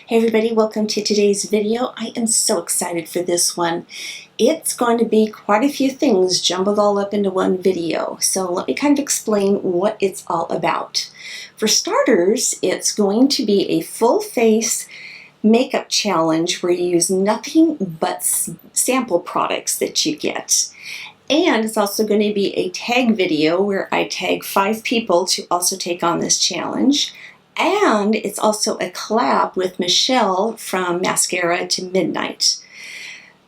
Hey everybody, welcome to today's video. I am so excited for this one. It's going to be quite a few things jumbled all up into one video. So let me kind of explain what it's all about. For starters, it's going to be a full face makeup challenge where you use nothing but sample products that you get. And it's also going to be a tag video where I tag 5 people to also take on this challenge. And it's also a collab with Michelle from Mascara to Midnight.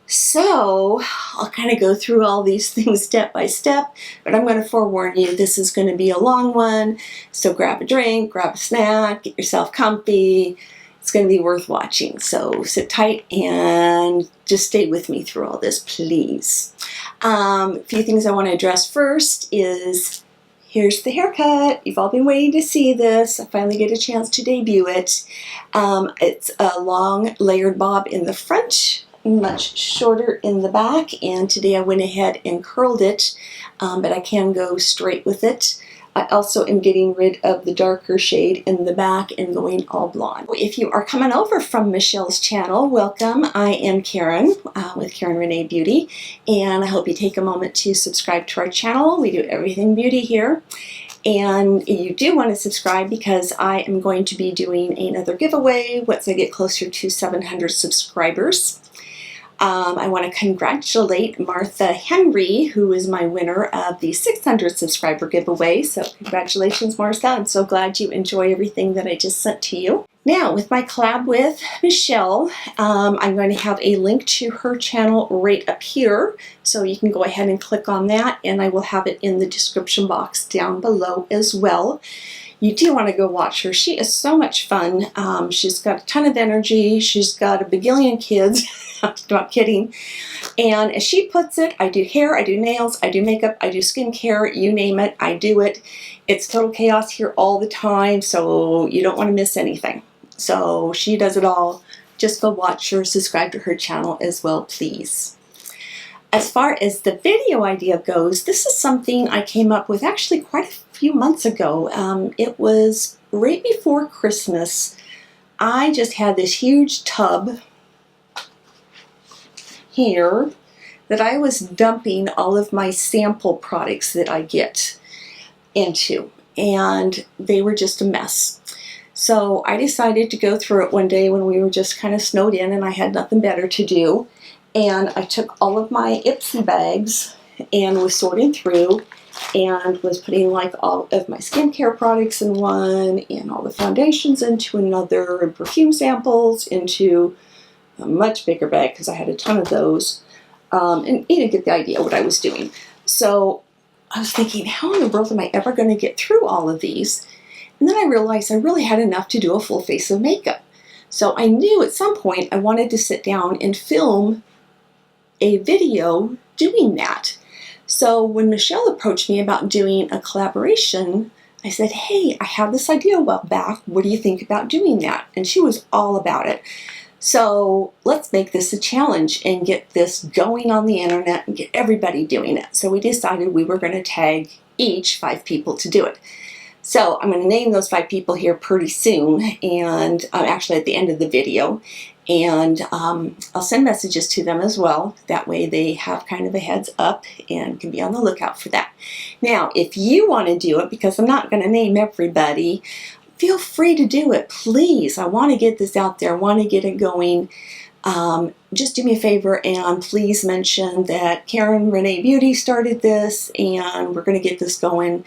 So I'll kind of go through all these things step by step, but I'm going to forewarn you, this is going to be a long one. So grab a drink, grab a snack, get yourself comfy. It's going to be worth watching. So sit tight and just stay with me through all this, please. A few things I want to address first is here's the haircut. You've all been waiting to see this. I finally get a chance to debut it. It's a long layered bob in the front, much shorter in the back, and today I went ahead and curled it, but I can go straight with it. I also am getting rid of the darker shade in the back and going all blonde. If you are coming over from Michelle's channel, welcome. I am Karen with Karen Renee Beauty, and I hope you take a moment to subscribe to our channel. We do everything beauty here. And you do want to subscribe because I am going to be doing another giveaway once I get closer to 700 subscribers. I want to congratulate Martha Henry, who is my winner of the 600 subscriber giveaway. So congratulations, Martha. I'm so glad you enjoy everything that I just sent to you. Now, with my collab with Michelle, I'm going to have a link to her channel right up here. So you can go ahead and click on that, and I will have it in the description box down below as well. You do want to go watch her. She is so much fun. She's got a ton of energy. She's got a bagillion kids. I'm not kidding. And as she puts it, I do hair, I do nails, I do makeup, I do skincare, you name it, I do it. It's total chaos here all the time, so you don't want to miss anything. So she does it all. Just go watch her, subscribe to her channel as well, please. As far as the video idea goes, this is something I came up with actually quite a few months ago. It was right before Christmas. I just had this huge tub here that I was dumping all of my sample products that I get into, and they were just a mess. So I decided to go through it one day when we were just kind of snowed in and I had nothing better to do. And I took all of my Ipsy bags and was sorting through and was putting like all of my skincare products in one and all the foundations into another and perfume samples into a much bigger bag because I had a ton of those. And you didn't get the idea what I was doing. So I was thinking, how in the world am I ever going to get through all of these? And then I realized I really had enough to do a full face of makeup. So I knew at some point I wanted to sit down and film a video doing that. So when Michelle approached me about doing a collaboration, I said, hey, I have this idea a while back. What do you think about doing that? And she was all about it. So let's make this a challenge and get this going on the internet and get everybody doing it. So we decided we were going to tag each 5 people to do it. So I'm going to name those 5 people here pretty soon, and actually at the end of the video. And I'll send messages to them as well. That way they have kind of a heads up and can be on the lookout for that. Now, if you want to do it, because I'm not going to name everybody, feel free to do it, please. I want to get this out there. I want to get it going. Just do me a favor and please mention that Karen Renee Beauty started this and we're going to get this going.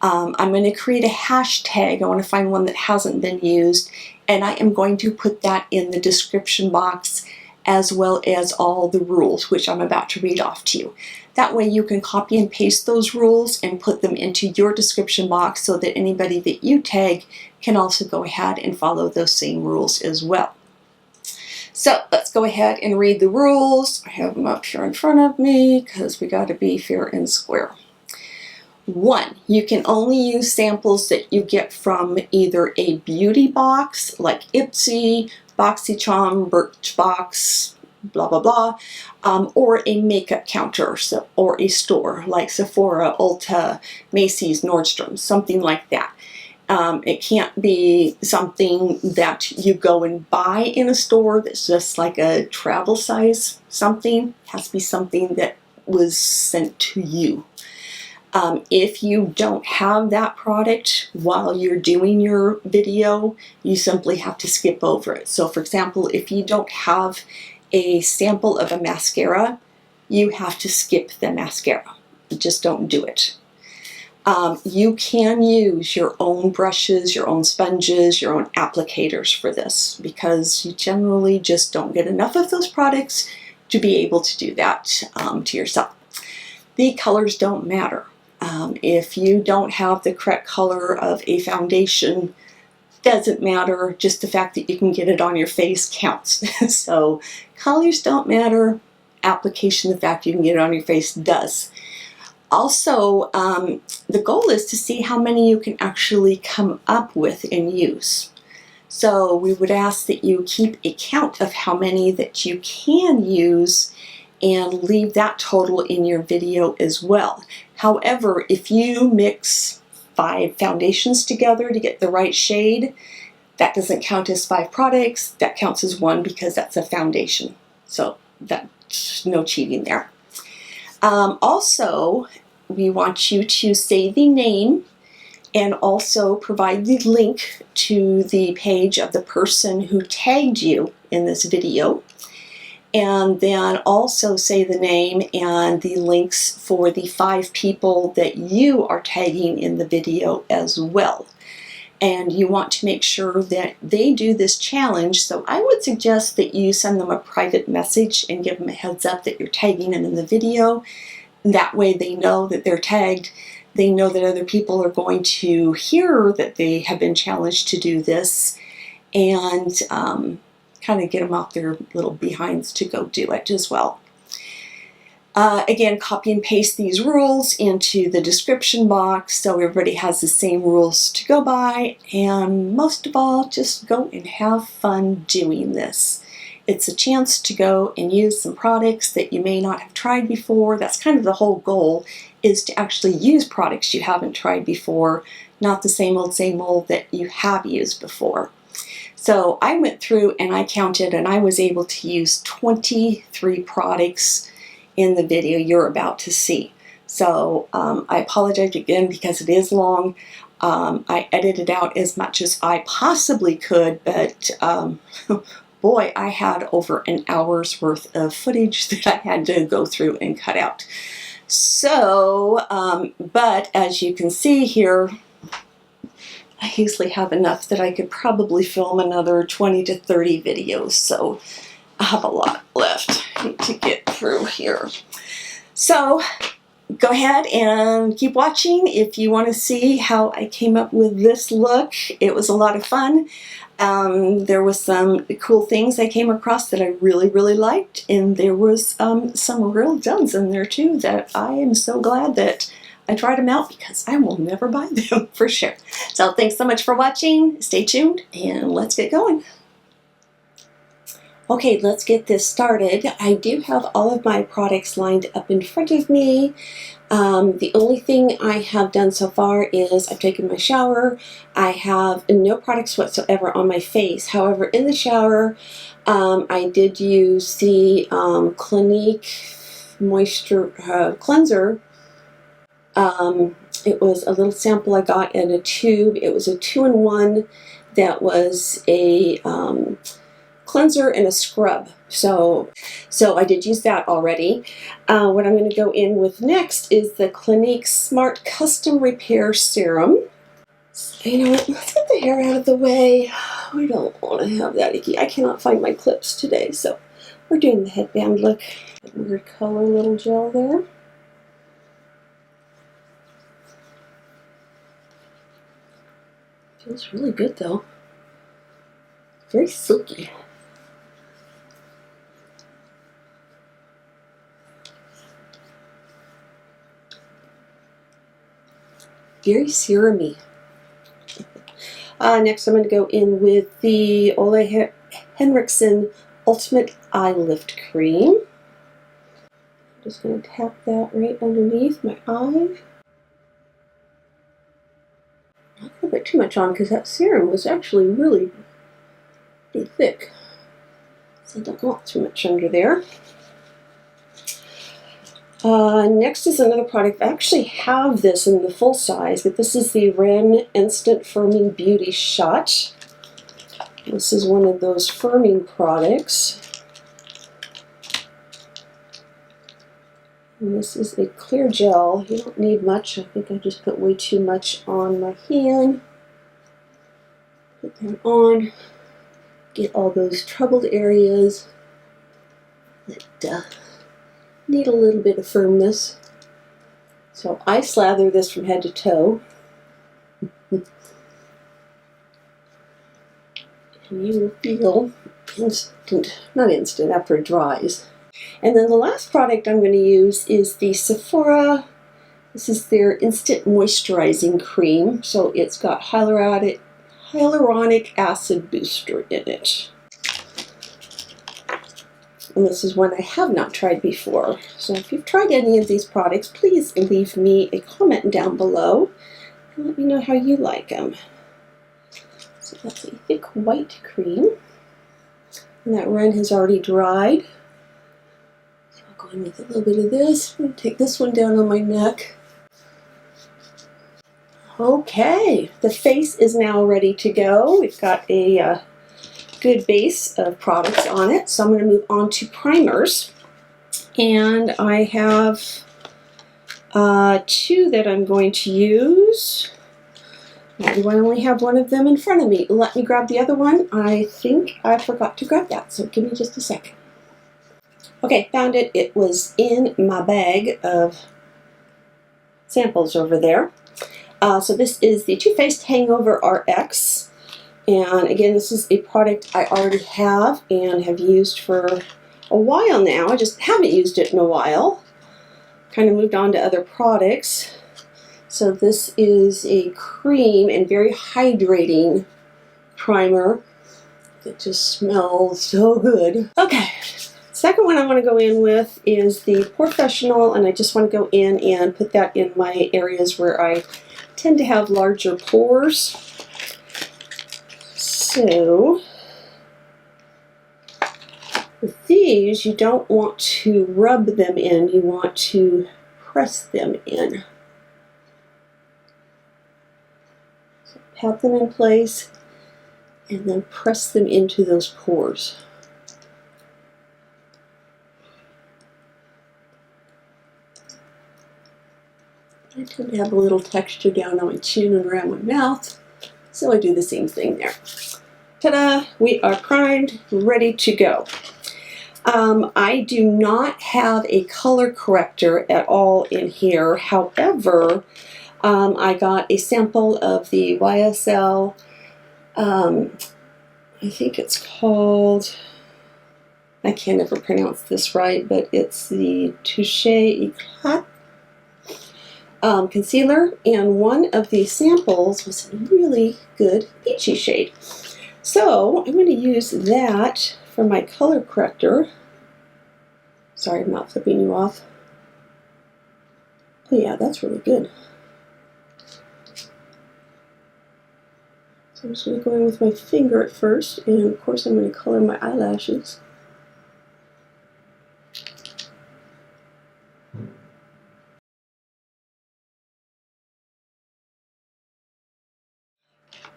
I'm going to create a hashtag. I want to find one that hasn't been used, and I am going to put that in the description box as well as all the rules, which I'm about to read off to you. That way you can copy and paste those rules and put them into your description box so that anybody that you tag can also go ahead and follow those same rules as well. So let's go ahead and read the rules. I have them up here in front of me because we got to be fair and square. 1, you can only use samples that you get from either a beauty box like Ipsy, Boxycharm, Birchbox, blah blah blah, or a makeup counter, or a store like Sephora, Ulta, Macy's, Nordstroms, something like that. It can't be something that you go and buy in a store that's just like a travel size something. It has to be something that was sent to you. If you don't have that product while you're doing your video, you simply have to skip over it. So for example, if you don't have a sample of a mascara, you have to skip the mascara. Just don't do it. You can use your own brushes, your own sponges, your own applicators for this, because you generally just don't get enough of those products to be able to do that to yourself. The colors don't matter. If you don't have the correct color of a foundation, doesn't matter. Just the fact that you can get it on your face counts. So colors don't matter. Application, the fact you can get it on your face, does. Also, the goal is to see how many you can actually come up with and use. So we would ask that you keep a count of how many that you can use and leave that total in your video as well. However, if you mix 5 foundations together to get the right shade, that doesn't count as 5 products. That counts as 1 because that's a foundation. So that's no cheating there. Also, we want you to say the name and also provide the link to the page of the person who tagged you in this video. And then also say the name and the links for the 5 people that you are tagging in the video as well. And you want to make sure that they do this challenge. So I would suggest that you send them a private message and give them a heads up that you're tagging them in the video. That way they know that they're tagged. They know that other people are going to hear that they have been challenged to do this, and kind of get them off their little behinds to go do it as well. Again, copy and paste these rules into the description box so everybody has the same rules to go by, and most of all, just go and have fun doing this. It's a chance to go and use some products that you may not have tried before. That's kind of the whole goal, is to actually use products you haven't tried before, not the same old that you have used before. So I went through and I counted, and I was able to use 23 products in the video you're about to see. So I apologize again because it is long. I edited out as much as I possibly could, but boy, I had over an hour's worth of footage that I had to go through and cut out. So, but as you can see here, I usually have enough that I could probably film another 20 to 30 videos, so I have a lot left to get through here. So go ahead and keep watching if you want to see how I came up with this look. It was a lot of fun. There was some cool things I came across that I really, really liked, and there was some real gems in there too that I am so glad that I tried them out, because I will never buy them for sure. So thanks so much for watching. Stay tuned and let's get going. Okay, let's get this started. I do have all of my products lined up in front of me. The only thing I have done so far is I've taken my shower. I have no products whatsoever on my face. However, in the shower, I did use the Clinique Moisture Cleanser. It was a little sample I got in a tube. It was a 2-in-1 that was a cleanser and a scrub. So I did use that already. What I'm going to go in with next is the Clinique Smart Custom Repair Serum. So, you know what, let's get the hair out of the way. We don't want to have that icky. I cannot find my clips today, so we're doing the headband look. Weird color little gel there. Feels really good though. Very silky. Very serum-y. Next I'm going to go in with the Ole Henriksen Ultimate Eye Lift Cream. I'm just going to tap that right underneath my eye. I'm not going to little bit too much on because that serum was actually really pretty thick. So I don't want too much under there. Next is another product. I actually have this in the full size, but this is the Ren Instant Firming Beauty Shot. This is one of those firming products. And this is a clear gel. You don't need much. I think I just put way too much on my hand. Put that on. Get all those troubled areas that need a little bit of firmness. So I slather this from head to toe. And you will feel instant, not instant, after it dries. And then the last product I'm going to use is the Sephora. This is their Instant Moisturizing Cream. So it's got hyaluronic acid booster in it. And this is one I have not tried before. So if you've tried any of these products, please leave me a comment down below and let me know how you like them. So that's a thick white cream. And that Ren has already dried. So I'll go in with a little bit of this. I'm going to take this one down on my neck. Okay, the face is now ready to go. We've got a good base of products on it. So I'm going to move on to primers. And I have two that I'm going to use. Why do I only have one of them in front of me? Let me grab the other one. I think I forgot to grab that, so give me just a second. Okay, found it. It was in my bag of samples over there. So this is the Too Faced Hangover RX. And again, this is a product I already have and have used for a while now. I just haven't used it in a while. Kind of moved on to other products. So this is a cream and very hydrating primer. It just smells so good. Okay, second one I want to go in with is the Professional, and I just want to go in and put that in my areas where I tend to have larger pores. So with these, you don't want to rub them in, you want to press them in. So pat them in place and then press them into those pores. I tend to have a little texture down on my chin and around my mouth, so I do the same thing there. Ta-da! We are primed, ready to go. I do not have a color corrector at all in here. However, I got a sample of the YSL, I think it's called, I can't ever pronounce this right, but it's the Touche Eclat concealer, and one of the samples was a really good peachy shade. So I'm going to use that for my color corrector. Sorry, I'm not flipping you off. Oh yeah, that's really good. So I'm just going to go in with my finger at first, and of course I'm going to color my eyelashes.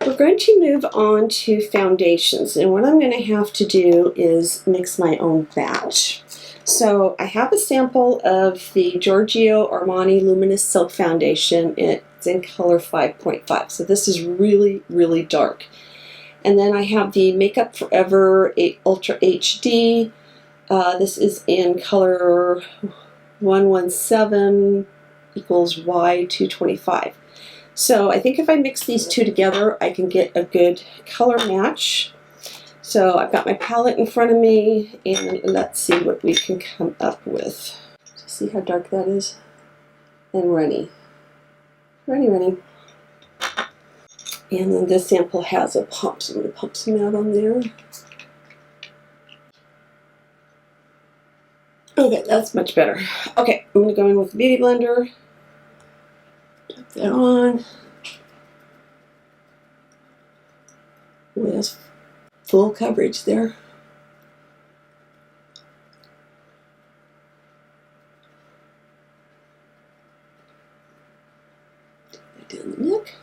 We're going to move on to foundations, and what I'm going to have to do is mix my own batch. So I have a sample of the Giorgio Armani Luminous Silk Foundation. It's in color 5.5, so this is really, really dark. And then I have the Makeup Forever Ultra HD. This is in color 117 equals Y225. So I think if I mix these two together, I can get a good color match. So I've got my palette in front of me, and let's see what we can come up with. See how dark that is? And runny. Runny, runny. And then this sample has a pump, so I'm going to pump some out on there. Okay, that's much better. Okay, I'm going to go in with the Beauty Blender. Tap that on. with full coverage there. Down the neck.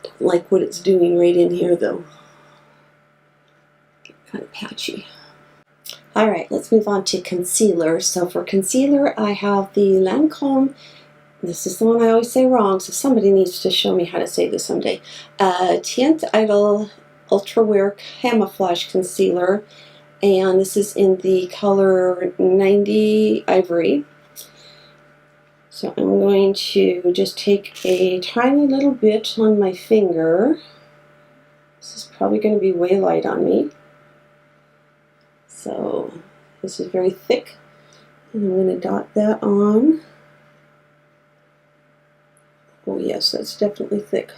Don't like what it's doing right in here though. Kind of patchy. Alright, let's move on to concealer. So for concealer, I have the Lancome. This is the one I always say wrong, so somebody needs to show me how to say this someday. Teint Idol Ultra Wear Camouflage Concealer. And this is in the color 90 Ivory. So I'm going to just take a tiny little bit on my finger. This is probably going to be way light on me. So this is very thick. And I'm going to dot that on. Oh yes, that's definitely thick.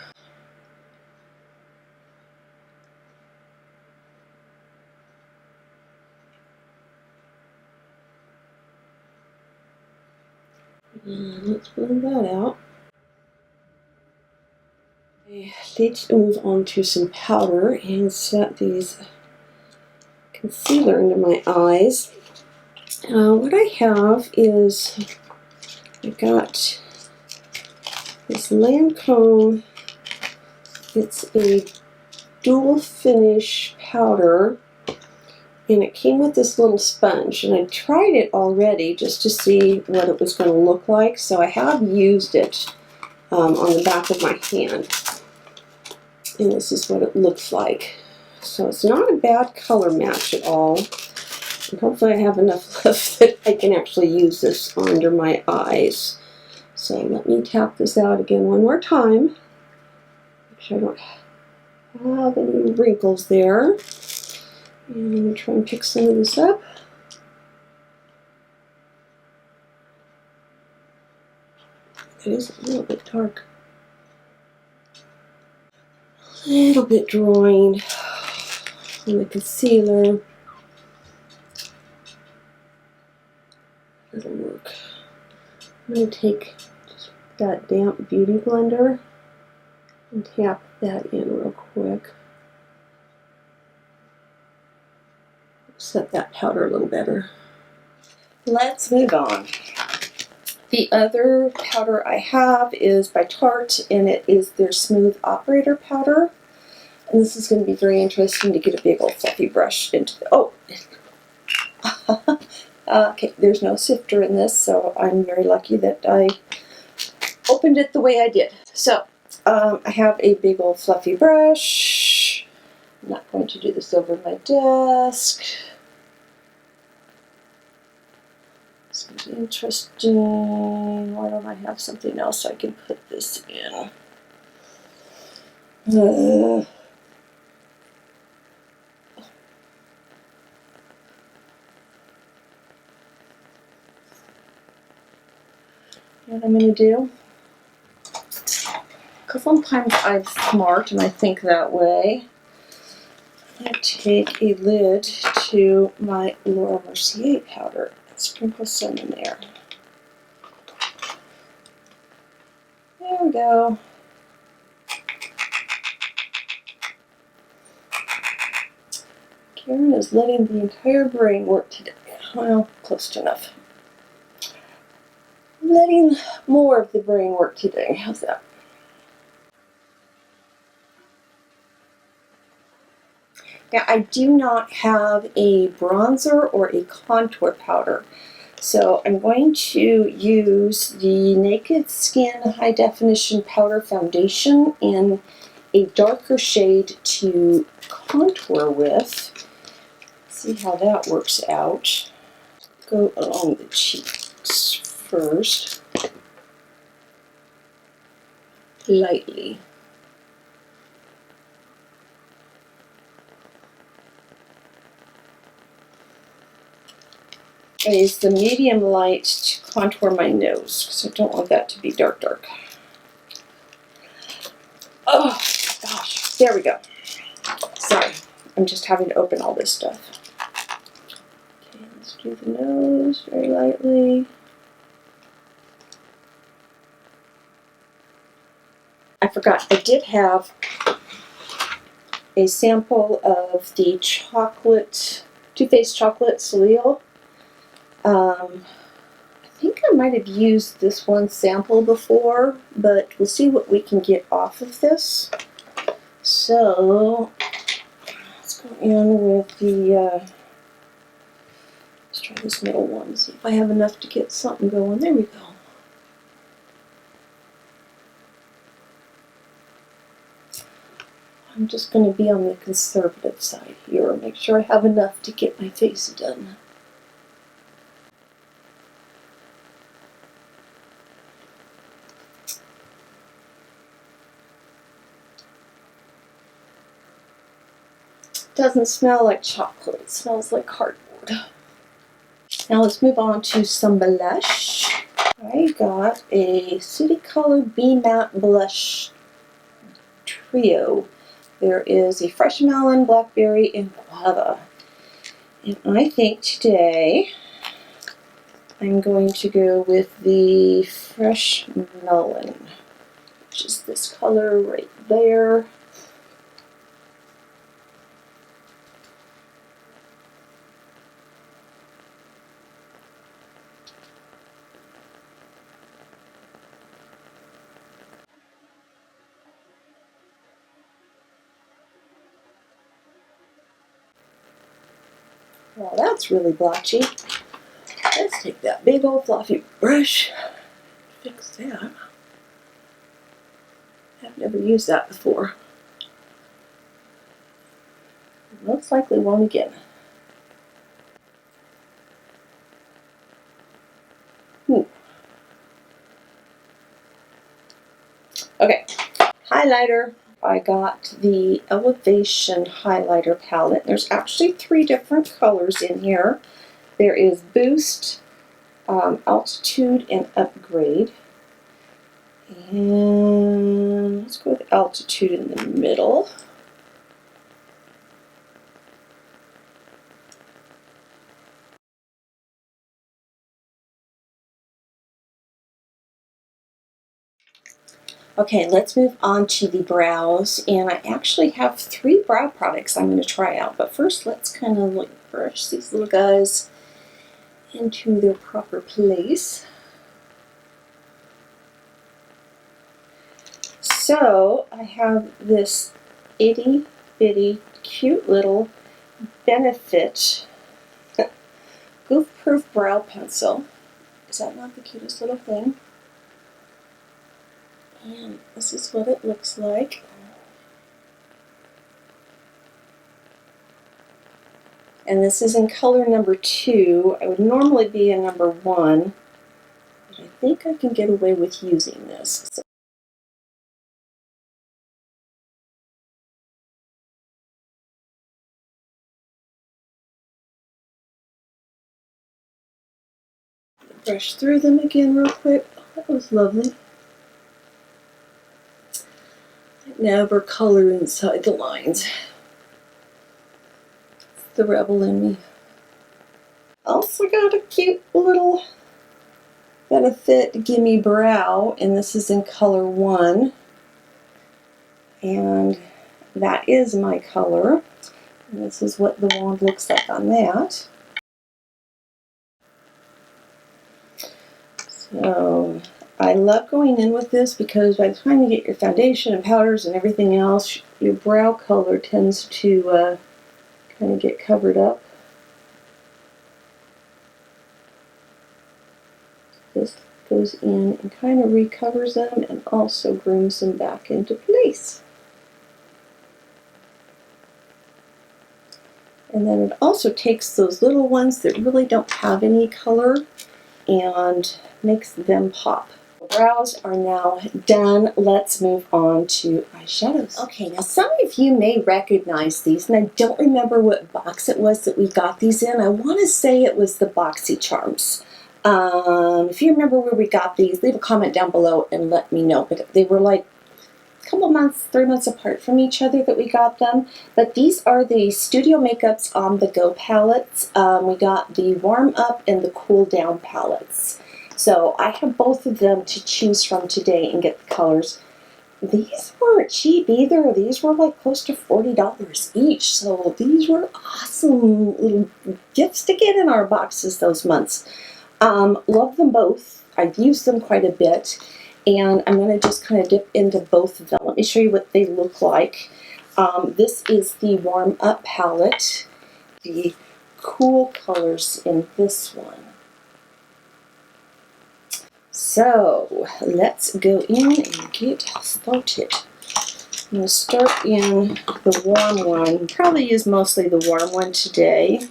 And let's blend that out. Let's move on to some powder and set these concealer into my eyes. What I have is, I got this Lancome. It's a dual finish powder, and it came with this little sponge, and I tried it already just to see what it was going to look like, so I have used it on the back of my hand, and this is what it looks like. So it's not a bad color match at all, and hopefully I have enough left that I can actually use this under my eyes. So let me tap this out again one more time. Make sure I don't have any wrinkles there. And I'm going to try and pick some of this up. It is a little bit dark. A little bit drawing on the concealer. That'll work. I'm going to take just that damp beauty blender and tap that in real quick. Set that powder a little better. Let's move on. The other powder I have is by Tarte, and it is their Smooth Operator powder. And this is going to be very interesting to get a big old fluffy brush into the... Oh! Okay, there's no sifter in this, so I'm very lucky that I opened it the way I did. So, I have a big old fluffy brush. I'm not going to do this over my desk. This is interesting. Why don't I have something else I can put this in? What I'm going to do, because sometimes I'm smart and I think that way, I take a lid to my Laura Mercier powder and sprinkle some in there. There we go. Karen is letting the entire brain work today. Well, close enough. Letting more of the brain work today. How's that? Now, I do not have a bronzer or a contour powder, so I'm going to use the Naked Skin High Definition Powder Foundation in a darker shade to contour with. See how that works out. Go along the cheeks first, lightly. I use the medium light to contour my nose because I don't want that to be dark, dark. Oh gosh, there we go. Sorry, I'm just having to open all this stuff. Okay, let's do the nose very lightly. I forgot, I did have a sample of the chocolate, Too Faced Chocolate Soleil. I think I might have used this one sample before, but we'll see what we can get off of this. So, let's go in with the, let's try this middle one, see if I have enough to get something going. There we go. I'm just going to be on the conservative side here, make sure I have enough to get my face done. Doesn't smell like chocolate, it smells like cardboard. Now let's move on to some blush. I got a City Color Be Matte Blush Trio. There is a Fresh Melon, Blackberry, and Guava. And I think today I'm going to go with the Fresh Melon, which is this color right there. Well, that's really blotchy. Let's take that big old fluffy brush, fix that. I've never used that before. Most likely won't again. Okay, highlighter. I got the Elevation highlighter palette. There's actually 3 different colors in here. There is Boost, Altitude, and Upgrade. And let's go with Altitude in the middle. Okay, let's move on to the brows, and I actually have 3 brow products I'm going to try out, but first let's kind of like brush these little guys into their proper place. So I have this itty bitty cute little Benefit Goof Proof Brow Pencil. Is that not the cutest little thing? And this is what it looks like. And this is in color number 2. I would normally be in number 1, but I think I can get away with using this. So brush through them again real quick. Oh, that was lovely. I never color inside the lines. It's the rebel in me. Also got a cute little Benefit Gimme Brow, and this is in color 1. And that is my color. And this is what the wand looks like on that. So I love going in with this because by the time you get your foundation and powders and everything else, your brow color tends to kind of get covered up. This goes in and kind of recovers them and also grooms them back into place. And then it also takes those little ones that really don't have any color and makes them pop. Brows are now done. Let's move on to eyeshadows. Okay, now some of you may recognize these, and I don't remember what box it was that we got these in. I want to say it was the Boxycharms. If you remember where we got these, leave a comment down below and let me know. But they were like a couple months, 3 months apart from each other that we got them. But these are the Studio Makeups On The Go palettes. We got the Warm Up and the Cool Down palettes. So I have both of them to choose from today and get the colors. these weren't cheap either. These were like close to $40 each. So these were awesome little gifts to get in our boxes those months. Love them both. I've used them quite a bit. And I'm going to just kind of dip into both of them. Let me show you what they look like. This is the Warm Up palette. The cool colors in this one. So let's go in and get started. I'm going to start in the warm one. Probably use mostly the warm one today,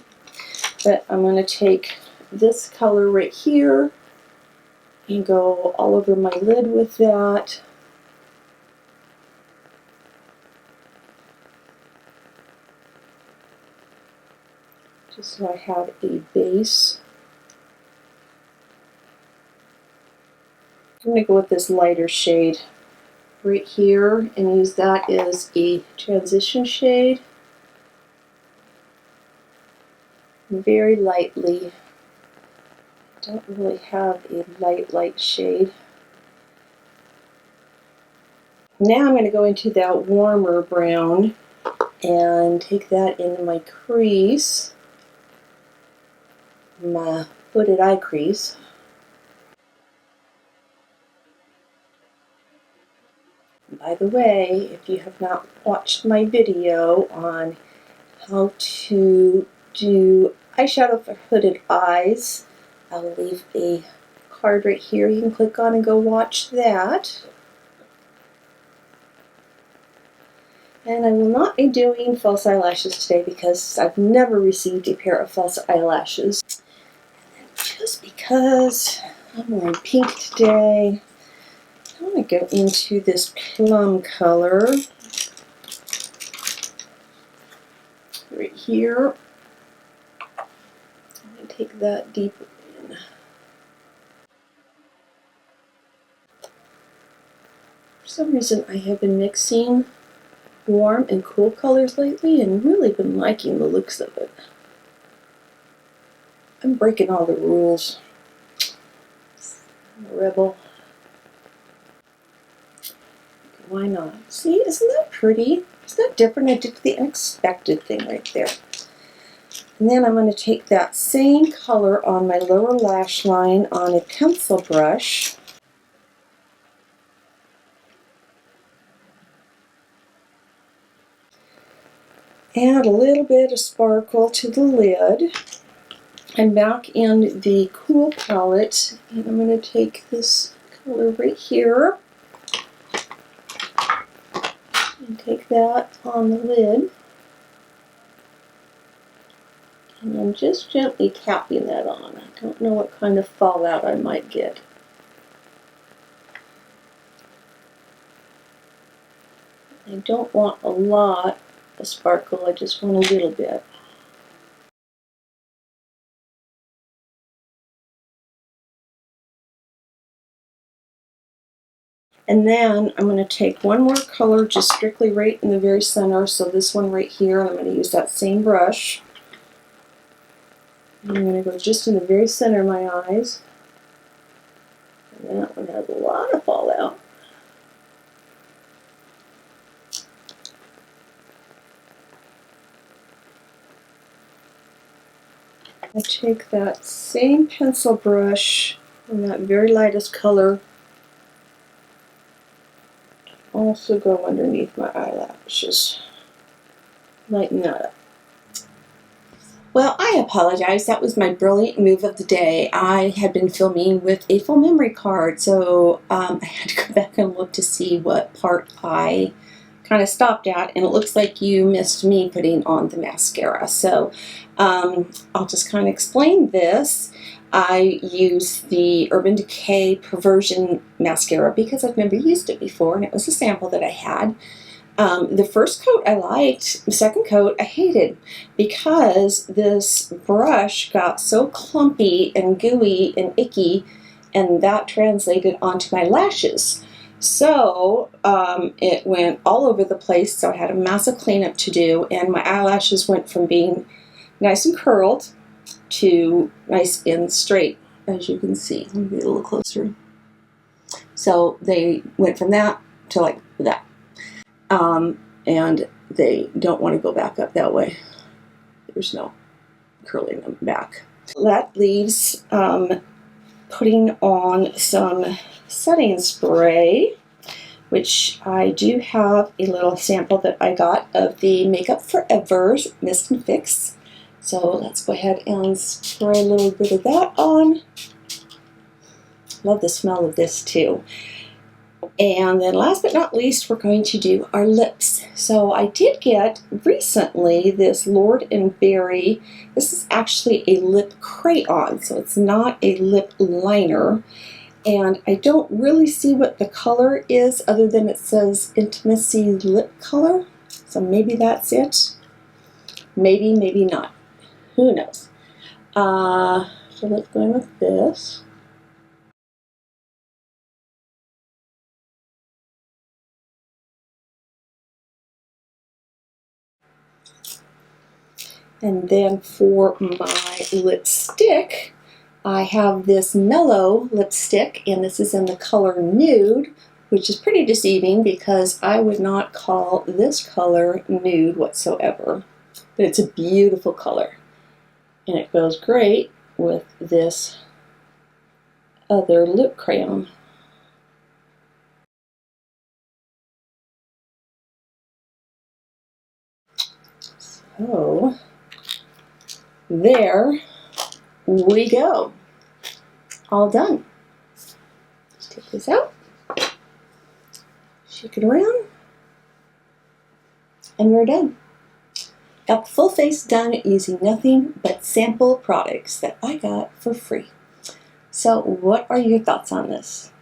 but I'm going to take this color right here and go all over my lid with that. Just so I have a base. I'm going to go with this lighter shade right here and use that as a transition shade. Very lightly. Don't really have a light shade. Now I'm going to go into that warmer brown and take that into my crease, my hooded eye crease. By the way, if you have not watched my video on how to do eyeshadow for hooded eyes, I will leave a card right here you can click on and go watch that. And I will not be doing false eyelashes today because I've never received a pair of false eyelashes. And just because I'm wearing pink today, I want to go into this plum color right here. I'm going to take that deeper in. For some reason I have been mixing warm and cool colors lately and really been liking the looks of it. I'm breaking all the rules. I'm a rebel. Why not? See, isn't that pretty? Isn't that different? I did the unexpected thing right there. And then I'm going to take that same color on my lower lash line on a pencil brush. Add a little bit of sparkle to the lid. I'm back in the Cool palette, and I'm going to take this color right here and take that on the lid. And I'm just gently tapping that on. I don't know what kind of fallout I might get. I don't want a lot of sparkle, I just want a little bit. And then I'm going to take one more color just strictly right in the very center, so this one right here, and I'm going to use that same brush. I'm going to go just in the very center of my eyes. And that one has a lot of fallout. I take that same pencil brush and that very lightest color, also go underneath my eyelashes. Lighten that up. Well, I apologize. That was my brilliant move of the day. I had been filming with a full memory card, so I had to go back and look to see what part I kind of stopped at, and it looks like you missed me putting on the mascara. So I'll just kind of explain this. I use the Urban Decay Perversion mascara because I've never used it before, and it was a sample that I had. The first coat I liked, the second coat I hated because this brush got so clumpy and gooey and icky, and that translated onto my lashes. So it went all over the place, so I had a massive cleanup to do, and my eyelashes went from being nice and curled to nice and straight, as you can see. Let me get a little closer. So they went from that to like that. And they don't want to go back up that way. There's no curling them back. That leaves putting on some setting spray, which I do have a little sample that I got of the Makeup Forever Mist and Fix. So let's go ahead and spray a little bit of that on. Love the smell of this too. And then last but not least, we're going to do our lips. So I did get recently this Lord & Berry. This is actually a lip crayon, so it's not a lip liner. And I don't really see what the color is other than it says Intimacy Lip Color. So maybe that's it. Maybe, maybe not. Who knows? So let's go in with this. And then for my lipstick, I have this Mellow lipstick, and this is in the color Nude, which is pretty deceiving because I would not call this color nude whatsoever. But it's a beautiful color, and it goes great with this other lip crayon. So there we go. All done. Let's take this out, shake it around, and we're done. Got the full face done using nothing but sample products that I got for free. So what are your thoughts on this?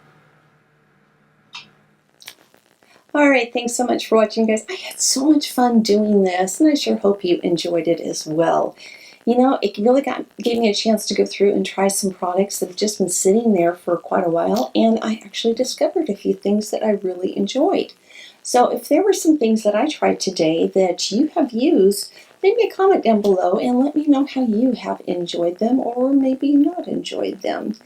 Alright, thanks so much for watching, guys. I had so much fun doing this, and I sure hope you enjoyed it as well. You know, it really gave me a chance to go through and try some products that have just been sitting there for quite a while, and I actually discovered a few things that I really enjoyed. So if there were some things that I tried today that you have used, leave me a comment down below and let me know how you have enjoyed them or maybe not enjoyed them.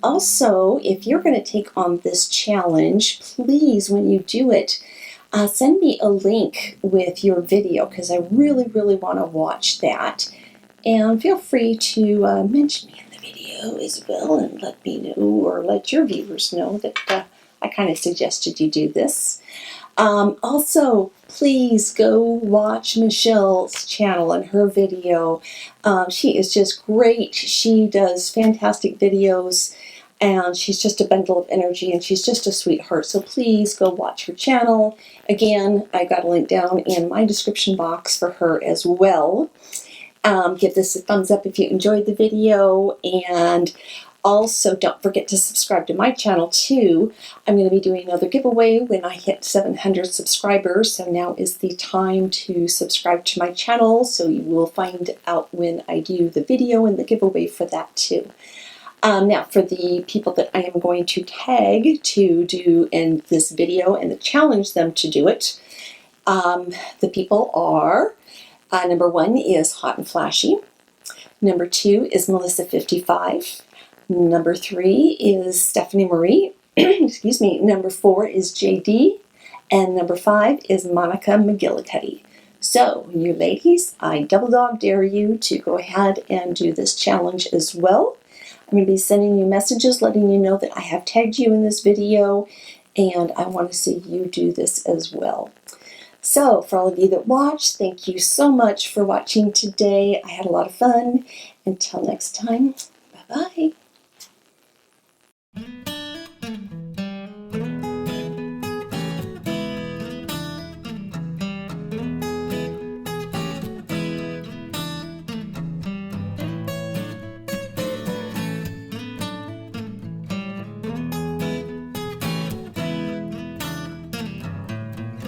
Also, if you're going to take on this challenge, please, when you do it, send me a link with your video because I really, really want to watch that. And feel free to mention me in the video as well and let me know or let your viewers know that I kind of suggested you do this. Also, please go watch Michelle's channel and her video. She is just great. She does fantastic videos, and she's just a bundle of energy, and she's just a sweetheart. So please go watch her channel. Again, I got a link down in my description box for her as well. Give this a thumbs up if you enjoyed the video, and also don't forget to subscribe to my channel too. I'm going to be doing another giveaway when I hit 700 subscribers, so now is the time to subscribe to my channel, so you will find out when I do the video and the giveaway for that too. Now for the people that I am going to tag to do in this video and to challenge them to do it, the people are number 1 is Hot and Flashy, number 2 is Melissa55, number 3 is Stephanie Marie, excuse me, number 4 is JD, and number 5 is Monica McGillicuddy. So, you ladies, I double dog dare you to go ahead and do this challenge as well. I'm going to be sending you messages letting you know that I have tagged you in this video, and I want to see you do this as well. So, for all of you that watched, thank you so much for watching today. I had a lot of fun. Until next time, bye-bye.